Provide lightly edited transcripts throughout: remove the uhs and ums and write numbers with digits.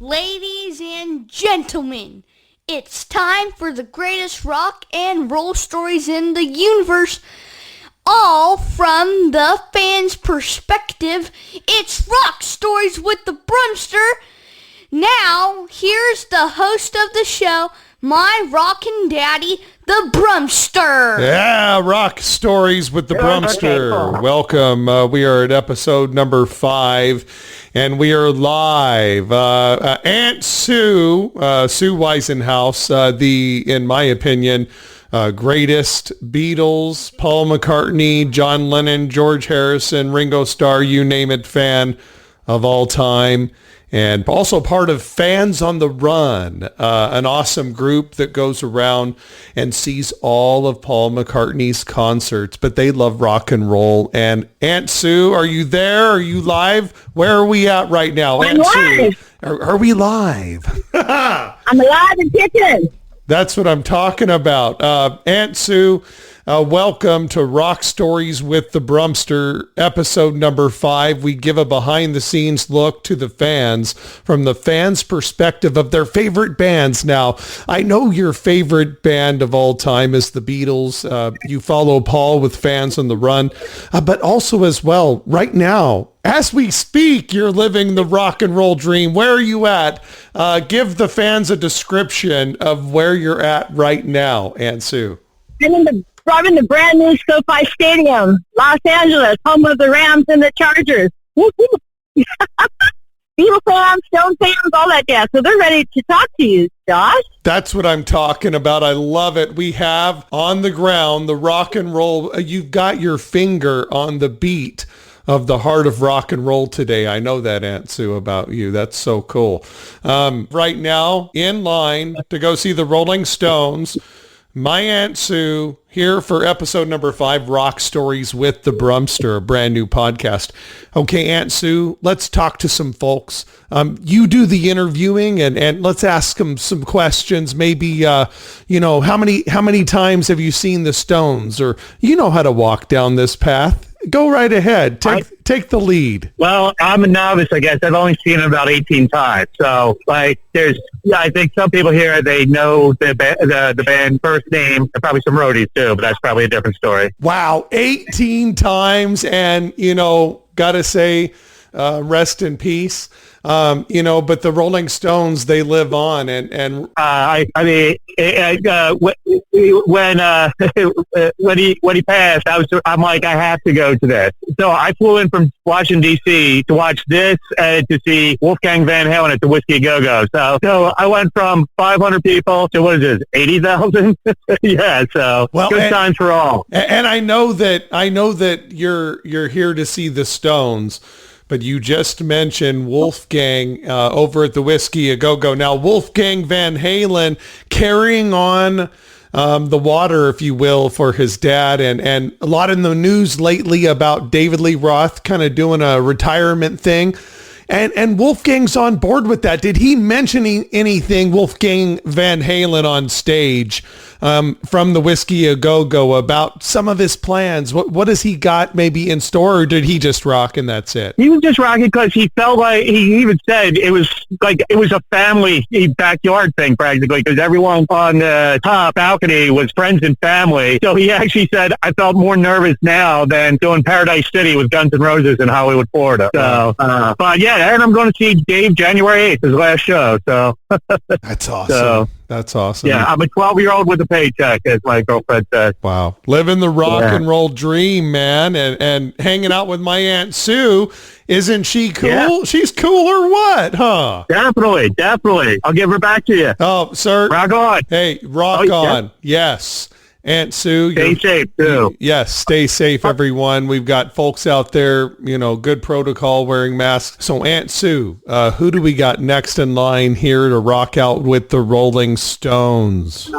Ladies and gentlemen, it's time for the greatest rock and roll stories in the universe, all from the fans' perspective. It's Rock Stories with the Brummster. Now, here's the host of the show, my rockin' daddy, the Brummster. Yeah, Rock Stories with the Brummster. Welcome. We are at episode number 5, and we are live. Aunt Sue, Sue Weisenhouse, the, in my opinion, greatest Beatles, Paul McCartney, John Lennon, George Harrison, Ringo Starr, you name it, fan of all time. And also part of Fans on the Run, an awesome group that goes around and sees all of Paul McCartney's concerts, but they love rock and roll. And Aunt Sue, are you there? Are you live? Where are we at right now? I'm Aunt live. Sue, are we live? I'm alive and kicking. That's what I'm talking about. Aunt Sue, welcome to Rock Stories with the Brummster, episode number 5. We give a behind-the-scenes look to the fans from the fans' perspective of their favorite bands. Now, I know your favorite band of all time is the Beatles. You follow Paul with Fans on the Run, but also as well, right now, as we speak, you're living the rock and roll dream. Where are you at? Give the fans a description of where you're at right now, Aunt Sue. I'm in the brand new SoFi Stadium, Los Angeles, home of the Rams and the Chargers. Beatles fans, Stone fans, all that jazz. So they're ready to talk to you, Josh. That's what I'm talking about. I love it. We have on the ground the rock and roll. You've got your finger on the beat of the heart of rock and roll today. I know that, Aunt Sue, about you. That's so cool. Right now, in line to go see the Rolling Stones, my Aunt Sue, here for episode number 5, Rock Stories with the Brummster, a brand new podcast. Okay, Aunt Sue, let's talk to some folks. You do the interviewing, and let's ask them some questions. Maybe, how many times have you seen the Stones? Or you know how to walk down this path. Go right ahead. Take the lead. Well, I'm a novice, I guess. I've only seen it about 18 times. So, I think some people here, they know the band first name, and probably some roadies too, but that's probably a different story. Wow, 18 times, and, gotta say, rest in peace. But the Rolling Stones, they live on, when he passed, I'm like, I have to go to this. So I flew in from Washington D.C. to watch this and to see Wolfgang Van Halen at the Whiskey A Go-Go. So I went from 500 people to what is this, 80,000? Yeah. So good times for all. And I know that you're here to see the Stones. But you just mentioned Wolfgang over at the Whiskey A Go-Go. Now, Wolfgang Van Halen carrying on the water, if you will, for his dad. And a lot in the news lately about David Lee Roth kind of doing a retirement thing. And Wolfgang's on board with that. Did he mention anything, Wolfgang Van Halen, on stage from the Whiskey A Go-Go about some of his plans? What has he got maybe in store, or did he just rock and that's it? He was just rocking because he felt like, he even said it was a family backyard thing practically, because everyone on the top balcony was friends and family. So he actually said, I felt more nervous now than doing Paradise City with Guns N' Roses in Hollywood, Florida. So, but yeah, and I'm going to see Dave January 8th, his last show. So that's awesome. That's awesome. Yeah, I'm a 12-year-old with a paycheck, as my girlfriend says. Wow. Living the rock and roll dream, man, and hanging out with my Aunt Sue. Isn't she cool? Yeah. She's cool or what, huh? Definitely. I'll give her back to you. Oh, sir. Rock on. Hey, rock on. Yeah. Yes. Aunt Sue. Stay safe, too. Yes, stay safe, everyone. We've got folks out there, good protocol, wearing masks. So, Aunt Sue, who do we got next in line here to rock out with the Rolling Stones?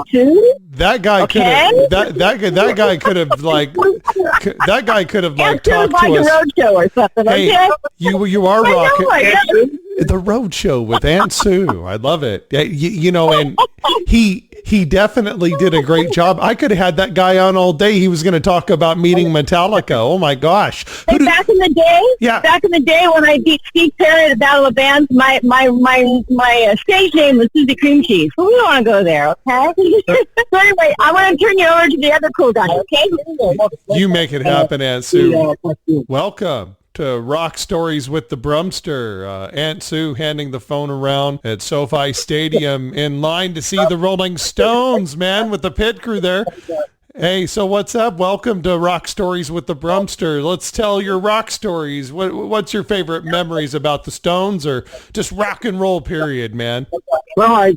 That guy could have. That guy could have talked to us. A road show or something. Hey, okay? you are rocking the road show with Aunt Sue. I love it. And he definitely did a great job. I could have had that guy on all day. He was going to talk about meeting Metallica. Oh my gosh. Hey, back in the day when I beat Steve Perry at the Battle of Bands, my stage name was Susie Cream Cheese. So we don't want to go there, okay? So anyway, I want to turn you over to the other cool guy, okay? You make it happen, Aunt Sue. Welcome to Rock Stories with the Brummster. Aunt Sue handing the phone around at SoFi Stadium in line to see the Rolling Stones, man, with the pit crew there. Hey, so what's up? Welcome to Rock Stories with the Brummster. Let's tell your rock stories. What's your favorite memories about the Stones, or just rock and roll period, man? Well,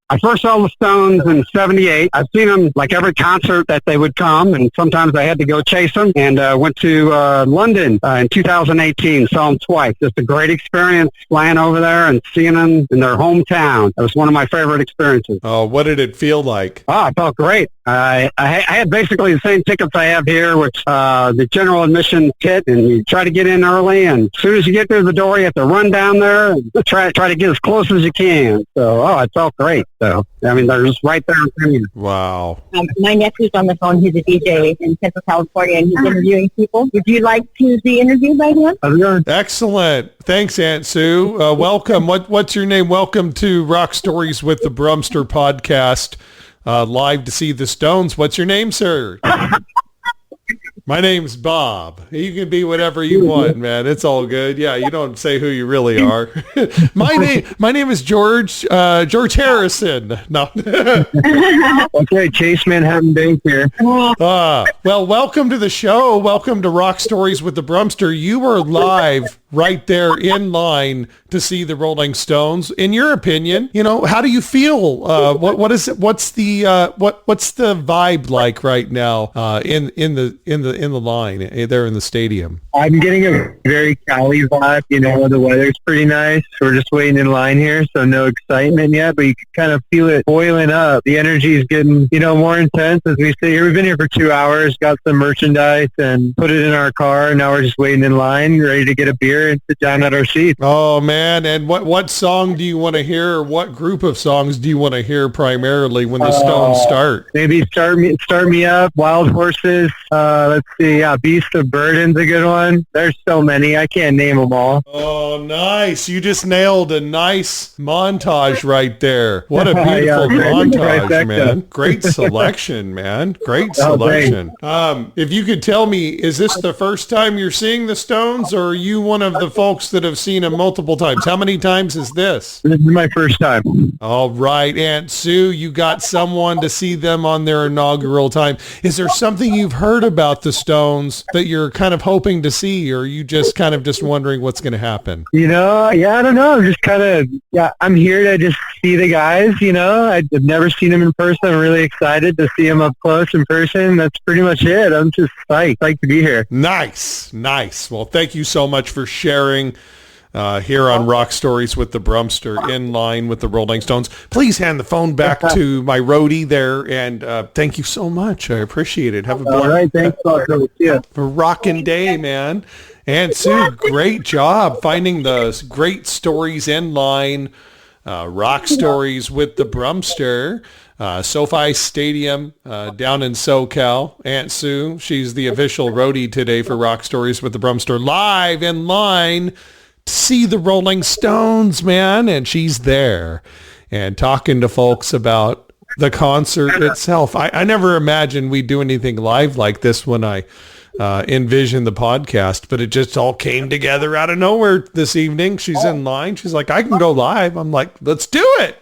I first saw the Stones in '78. I've seen them like every concert that they would come, and sometimes I had to go chase them. And went to London in 2018, saw them twice. Just a great experience flying over there and seeing them in their hometown. That was one of my favorite experiences. Oh, what did it feel like? Oh, I felt great. I had basically the same tickets I have here, which the general admission pit, and you try to get in early, and as soon as you get through the door, you have to run down there and try to get as close as you can. So, I felt great. So, I mean, they're just right there in front of you. Wow. My nephew's on the phone. He's a DJ in Central California, and he's interviewing people. Would you like to be interviewed by him? Excellent. Thanks, Aunt Sue. Welcome. What's your name? Welcome to Rock Stories with the Brummster podcast. Live to see the Stones. What's your name, sir? My name's Bob. You can be whatever you want, man. It's all good. Yeah, you don't say who you really are. My name is George Harrison. No. Okay, Chase Manhattan Bank here. Well, welcome to the show. Welcome to Rock Stories with the Brummster. You were live right there in line to see the Rolling Stones. In your opinion, how do you feel? What's the vibe like right now in the line there in the stadium? I'm getting a very Cali vibe. The weather's pretty nice. We're just waiting in line here, so no excitement yet, but you can kind of feel it boiling up. The energy is getting, more intense as we sit here. We've been here for 2 hours, got some merchandise and put it in our car. Now we're just waiting in line, ready to get a beer and sit down at our seats. Oh, man. And what song do you want to hear, or what group of songs do you want to hear primarily when the Stones start? Maybe Start Me Up, Wild Horses. Let's see. Yeah, Beast of Burden's a good one. There's so many. I can't name them all. Oh, nice. You just nailed a nice montage right there. What a beautiful montage, man. Great selection, man. Great selection. If you could tell me, is this the first time you're seeing the Stones, or are you one of the folks that have seen them multiple times? How many times is this? This is my first time. All right, Aunt Sue, you got someone to see them on their inaugural time. Is there something you've heard about the Stones that you're kind of hoping to see, or are you just kind of just wondering what's going to happen? I don't know. I'm just kind of, I'm here to just see the guys, I've never seen them in person. I'm really excited to see them up close in person. That's pretty much it. I'm just psyched to be here. Nice. Well, thank you so much for sharing here on Rock Stories with the Brummster in line with the Rolling Stones. Please hand the phone back to my roadie there, and thank you so much. I appreciate it. Have a all right, thanks. a rockin' day, man. And Sue, great job finding the great stories in line. Rock Stories with the Brummster. SoFi Stadium down in SoCal. Aunt Sue, she's the official roadie today for Rock Stories with the Brummster, live in line to see the Rolling Stones, man. And she's there and talking to folks about the concert itself. I never imagined we'd do anything live like this when I envisioned the podcast, but it just all came together out of nowhere this evening. She's in line. She's like, I can go live. I'm like, let's do it.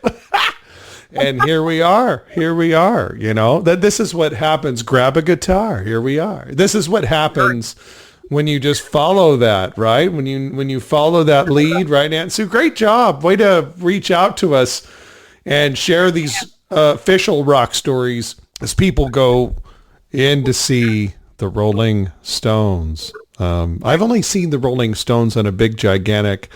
And here we are, that this is what happens. Grab a guitar. Here we are. This is what happens when you just follow that, right? When you follow that lead, right, Aunt Sue? Great job. Way to reach out to us and share these official rock stories as people go in to see the Rolling Stones. I've only seen the Rolling Stones on a big, gigantic,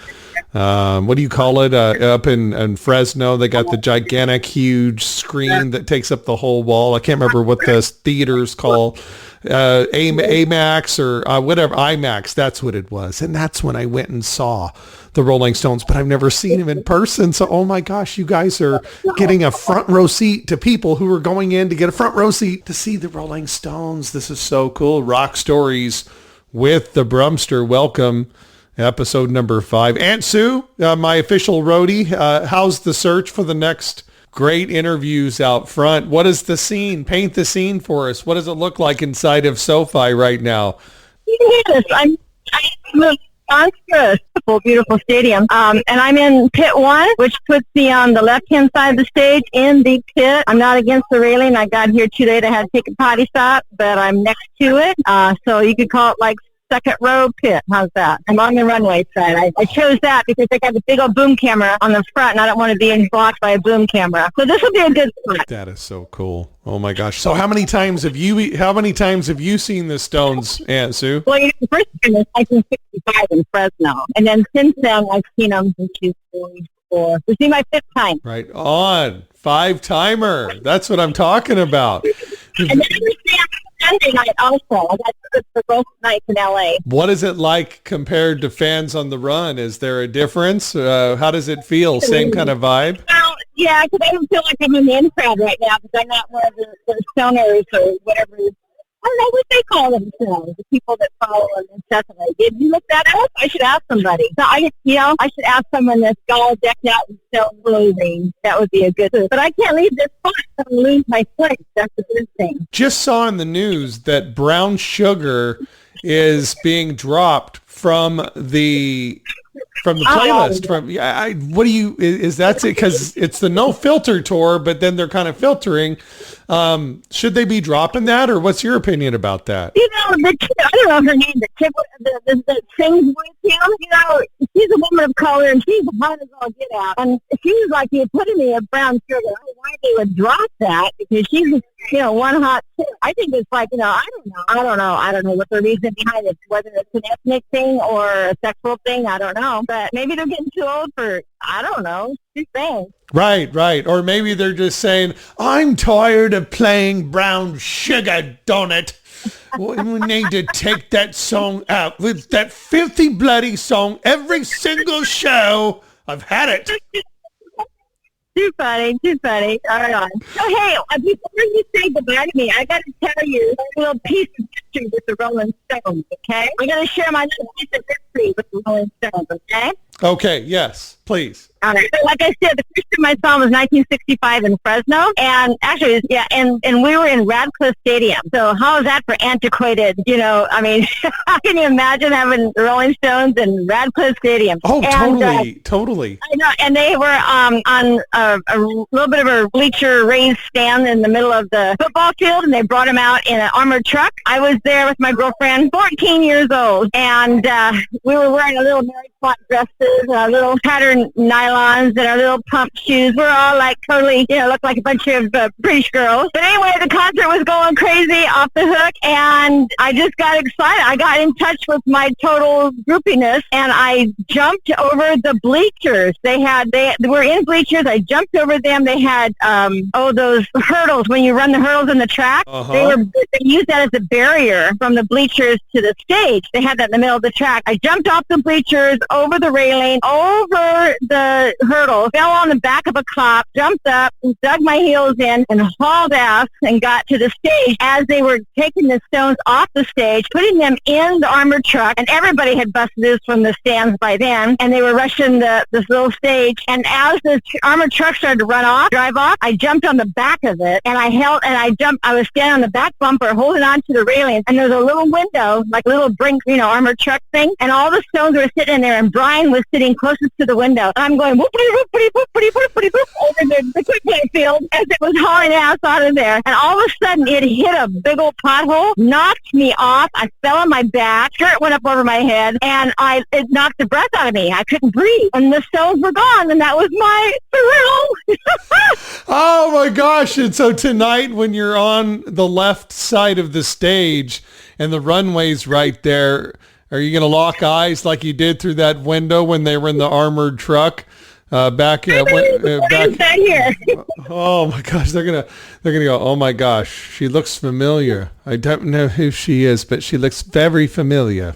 what do you call it? Up in Fresno, they got the gigantic, huge screen that takes up the whole wall. I can't remember what the theater's called. AMAX or whatever, IMAX, that's what it was. And that's when I went and saw the Rolling Stones, but I've never seen them in person. So, oh my gosh, you guys are getting a front row seat to people who are going in to get a front row seat to see the Rolling Stones. This is so cool. Rock Stories with the Brummster. Welcome. Episode number 5. Aunt Sue, my official roadie, how's the search for the next great interviews out front? What is the scene? Paint the scene for us. What does it look like inside of SoFi right now? Yes, I'm in Monster, beautiful stadium. And I'm in pit 1, which puts me on the left-hand side of the stage in the pit. I'm not against the railing. I got here too late. I had to take a potty stop, but I'm next to it. So you could call it like second row pit. How's that? I'm on the runway side. I chose that because they got the big old boom camera on the front, and I don't want to be blocked by a boom camera. So this will be a good spot. That is so cool. Oh my gosh. So how many times have you seen the Stones, Aunt Sue? Well, the first time was 1965 in Fresno, and then since then I've seen them since 2004. This is my 5th time. Right on. 5-timer. That's what I'm talking about. And then Sunday night also. I got tickets for both nights in L.A. What is it like compared to fans on the run? Is there a difference? How does it feel? Same kind of vibe? Well, yeah, because I don't feel like I'm in the in crowd right now because I'm not one of the stoners or whatever. I don't know what they call themselves, the people that follow them incessantly. Did you look that up? I should ask somebody. So I should ask someone that's all decked out in stone clothing. That would be a good thing. But I can't leave this spot. I'm going to lose my place. That's the good thing. Just saw in the news that brown sugar is being dropped from the playlist. Is that it? Because it's the no filter tour, but then they're kind of filtering. Should they be dropping that, or what's your opinion about that? You know, I don't know her name, the chick that sings with him. You know, she's a woman of color, and she's hot as all get out. And she was like the epitome of brown sugar. I don't know why they would drop that, because she's, one hot chick. I think it's like, I don't know what the reason behind it, whether it's an ethnic thing or a sexual thing. I don't know. But maybe they're getting too old for, I don't know, two things. Right. Or maybe they're just saying, I'm tired of playing brown sugar, darn it. We need to take that song out. With that filthy, bloody song every single show. I've had it. Too funny. All right. So, hey, before you say goodbye to me, I got to tell you a little piece of history with the Rolling Stones, okay? I'm going to share my little piece of history with the Rolling Stones, okay? Okay, yes, please. All right. So like I said, the first time I saw them was 1965 in Fresno. And actually, and we were in Radcliffe Stadium. So how is that for antiquated? How can you imagine having the Rolling Stones in Radcliffe Stadium? Oh, totally. I know, and they were on a little bit of a bleacher raised stand in the middle of the football field, and they brought them out in an armored truck. I was there with my girlfriend, 14 years old, and we were wearing a little Mary Plot dresses, our little patterned nylons, and our little pump shoes. We're all like totally, looked like a bunch of British girls. But anyway, the concert was going crazy off the hook, and I just got excited. I got in touch with my total groupiness, and I jumped over the bleachers. They were in bleachers. I jumped over them. They had, those hurdles, when you run the hurdles in the track. Uh-huh. They used that as a barrier from the bleachers to the stage. They had that in the middle of the track. I jumped off the bleachers, over the railing, over the hurdle, fell on the back of a cop, jumped up, dug my heels in, and hauled ass and got to the stage as they were taking the Stones off the stage, putting them in the armored truck, and everybody had busted this from the stands by then, and they were rushing this little stage, and as the armored truck started to drive off, I jumped on the back of it, and I was standing on the back bumper holding on to the railing, and there was a little window, like a little brink, armored truck thing, and all the Stones were sitting in there, and Brian was sitting closest to the window. And I'm going whoopity whoopity whoopity whoopity whoop over the quick play field as it was hauling ass out of there. And all of a sudden, it hit a big old pothole, knocked me off. I fell on my back, skirt went up over my head, and it knocked the breath out of me. I couldn't breathe, and the Stones were gone, and that was my thrill. Oh my gosh! And so tonight, when you're on the left side of the stage and the runway's right there, are you going to lock eyes like you did through that window when they were in the armored truck back here? Oh my gosh, they're gonna go, oh my gosh, she looks familiar. I don't know who she is, but she looks very familiar.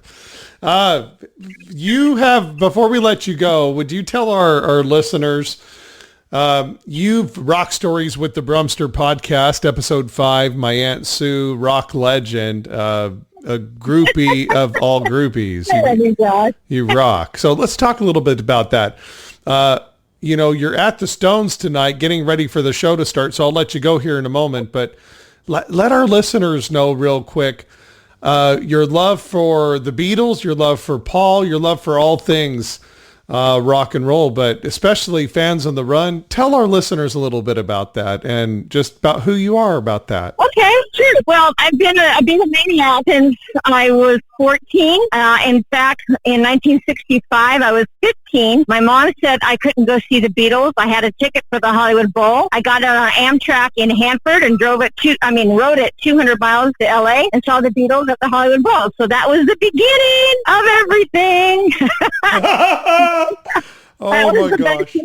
You have, before we let you go, would you tell our listeners, you've Rock Stories with the Brummster podcast, episode 5, my Aunt Sue, rock legend, a groupie of all groupies. You rock. So let's talk a little bit about that. You're at the Stones tonight getting ready for the show to start, so I'll let you go here in a moment, but let our listeners know real quick, your love for the Beatles, your love for Paul, your love for all things rock and roll, but especially Fans on the Run. Tell our listeners a little bit about that and just about who you are about that. Okay, sure. Well, I've been a maniac since I was 14. In fact, in 1965, I was 15. My mom said I couldn't go see the Beatles. I had a ticket for the Hollywood Bowl. I got on an Amtrak in Hanford and rode it 200 miles to LA and saw the Beatles at the Hollywood Bowl. So that was the beginning of everything. Oh my gosh.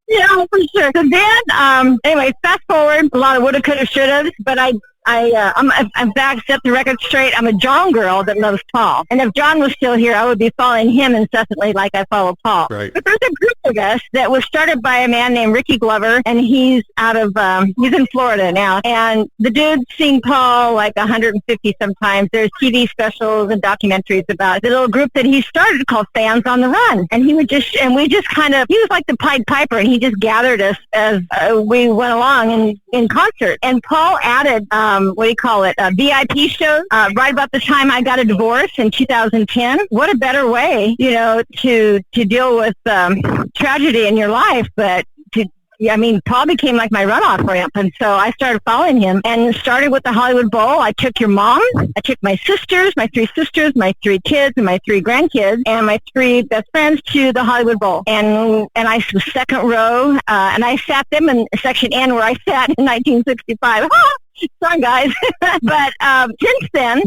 Yeah, for sure. So then, anyway, fast forward, a lot of woulda, coulda, shoulda, but I'm in fact, set the record straight. I'm a John girl that loves Paul. And if John was still here, I would be following him incessantly like I follow Paul. Right. But there's a group of us that was started by a man named Ricky Glover, and he's he's in Florida now. And the dude's seen Paul like 150 sometimes. There's TV specials and documentaries about the little group that he started called Fans on the Run. And he was like the Pied Piper, and he just gathered us as we went along in concert. And Paul added, VIP shows right about the time I got a divorce in 2010. What a better way, to deal with tragedy in your life, but Paul became like my runoff ramp, and so I started following him and started with the Hollywood Bowl. I took your mom, I took my 3 sisters, my 3 kids, and my 3 grandkids, and my 3 best friends to the Hollywood Bowl. And I was second row, and I sat them in section N where I sat in 1965. Sorry, guys. But since then,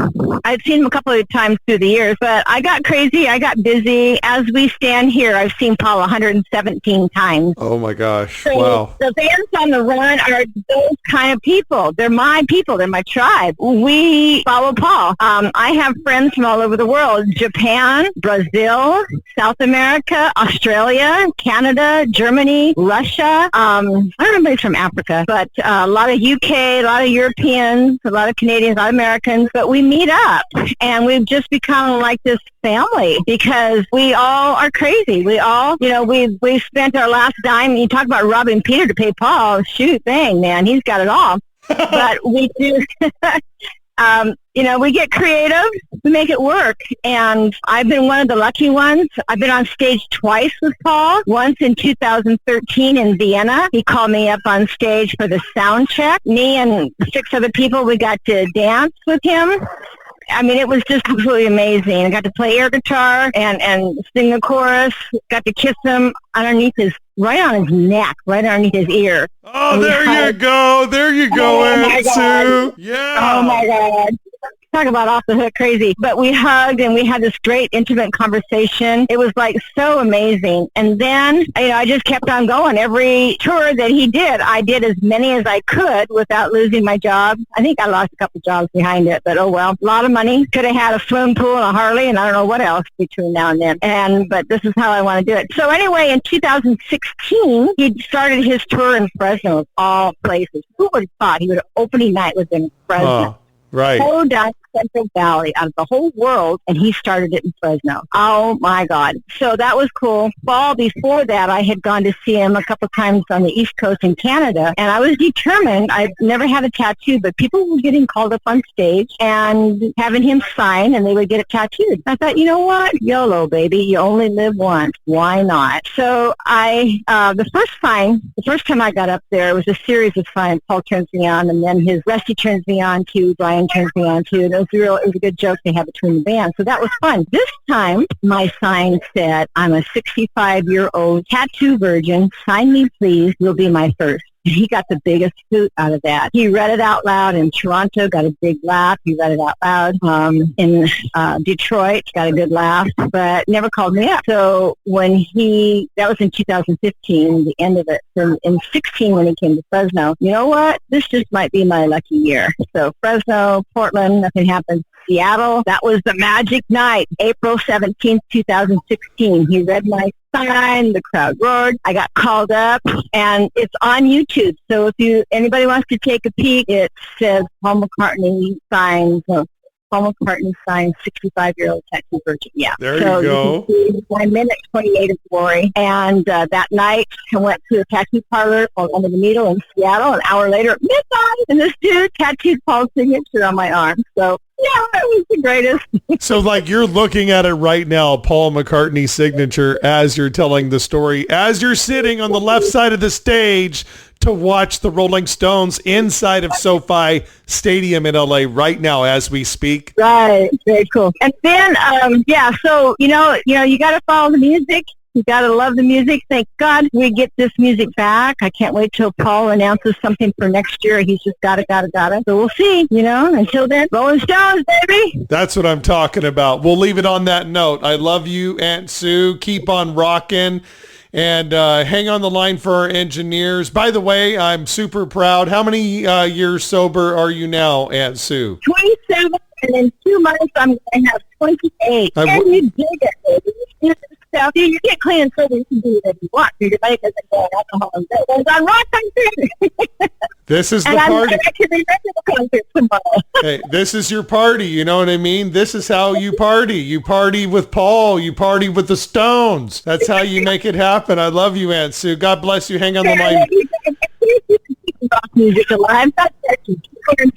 I've seen him a couple of times through the years, but I got crazy. I got busy. As we stand here, I've seen Paul 117 times. Oh, my gosh. So wow. The Fans on the Run are those kind of people. They're my people. They're my tribe. We follow Paul. I have friends from all over the world: Japan, Brazil, South America, Australia, Canada, Germany, Russia. I don't know anybody from Africa, but a lot of UK, a lot of Europeans, a lot of Canadians, a lot of Americans, but we meet up and we've just become like this family because we all are crazy. We all, we've spent our last dime. You talk about robbing Peter to pay Paul. Shoot, dang, man, he's got it all. But we do, we get creative, we make it work. And I've been one of the lucky ones. I've been on stage twice with Paul. Once in 2013 in Vienna. He called me up on stage for the sound check. Me and 6 other people, we got to dance with him. It was just absolutely amazing. I got to play air guitar and sing the chorus. Got to kiss him right on his neck, right underneath his ear. Oh, there you go. There you go, Aunt Sue. Yeah. Oh, my God. Talk about off the hook crazy. But we hugged and we had this great intimate conversation. It was like so amazing. And then, I just kept on going. Every tour that he did, I did as many as I could without losing my job. I think I lost a couple jobs behind it, but oh well. A lot of money. Could have had a swimming pool and a Harley and I don't know what else between now and then. But this is how I want to do it. So anyway, in 2016, he started his tour in Fresno of all places. Who would have thought he would have opening night was in Fresno? Oh, right. Whole down Central Valley out of the whole world, and he started it in Fresno. Oh, my God. So that was cool. Fall before that, I had gone to see him a couple times on the East Coast in Canada, and I was determined. I'd never had a tattoo, but people were getting called up on stage and having him sign, and they would get it tattooed. I thought, you know what? YOLO, baby. You only live once. Why not? So the first time I got up there, it was a series of signs. Paul turns me on, and then Rusty turns me on too, Brian turns me on too, and it was a good joke they had between the bands. So that was fun. This time, my sign said, I'm a 65-year-old tattoo virgin. Sign me, please. You'll be my first. And he got the biggest hoot out of that. He read it out loud in Toronto, got a big laugh. He read it out loud in Detroit, got a good laugh, but never called me up. So that was in 2015, the end of it. in 16 when he came to Fresno. You know what? This just might be my lucky year. So Fresno, Portland, nothing happened. Seattle, that was the magic night, April 17th, 2016. He read my sign, the crowd roared. I got called up, and it's on YouTube. So if anybody wants to take a peek, it says Paul McCartney signs. Paul McCartney signed 65-year-old tattoo virgin. Yeah. There you go. You can see 1 minute 28 of glory. And that night, I went to a tattoo parlor called Under the Needle in Seattle. An hour later, at midnight, and this dude tattooed Paul's signature on my arm. So, yeah, it was the greatest. So, like, you're looking at it right now, Paul McCartney's signature, as you're telling the story, as you're sitting on the left side of the stage to watch the Rolling Stones inside of SoFi Stadium in LA right now as we speak. Right. Very cool. And then, so, you got to follow the music. You got to love the music. Thank God we get this music back. I can't wait till Paul announces something for next year. He's just got it. So we'll see, until then, Rolling Stones, baby. That's what I'm talking about. We'll leave it on that note. I love you, Aunt Sue. Keep on rocking. And hang on the line for our engineers. By the way, I'm super proud. How many years sober are you now, Aunt Sue? 27, and in 2 months I'm going to have 28. And you dig it, baby. You do stuff. You get clean and sober. You can do whatever you want. Your body doesn't go on alcohol and drugs. On rock country. This is the and party. I'm going to the concert tomorrow. Hey, this is your party. You know what I mean? This is how you party. You party with Paul. You party with the Stones. That's how you make it happen. I love you, Aunt Sue. God bless you. Hang on the line. Rock music alive. That's keep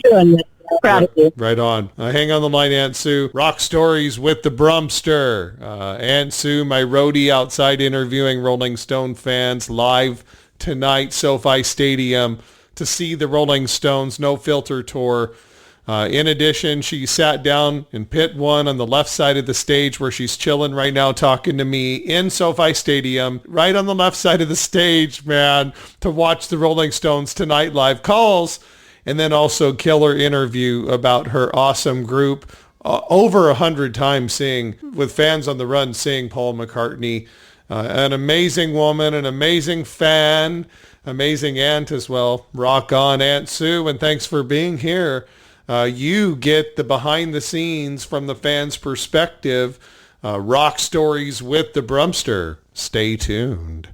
doing this. Proud of you. Right on. Hang on the line, Aunt Sue. Rock Stories with the Brummster. Aunt Sue, my roadie outside interviewing Rolling Stone fans live tonight, SoFi Stadium, to see the Rolling Stones No Filter tour. In addition, she sat down in pit 1 on the left side of the stage where she's chilling right now talking to me in SoFi Stadium, right on the left side of the stage, man, to watch the Rolling Stones tonight live calls. And then also killer interview about her awesome group. Over 100 times seeing, with fans on the run, seeing Paul McCartney. An amazing woman, an amazing fan, amazing aunt as well. Rock on, Aunt Sue, and thanks for being here. You get the behind the scenes from the fans' perspective. Rock Stories with the Brummster. Stay tuned.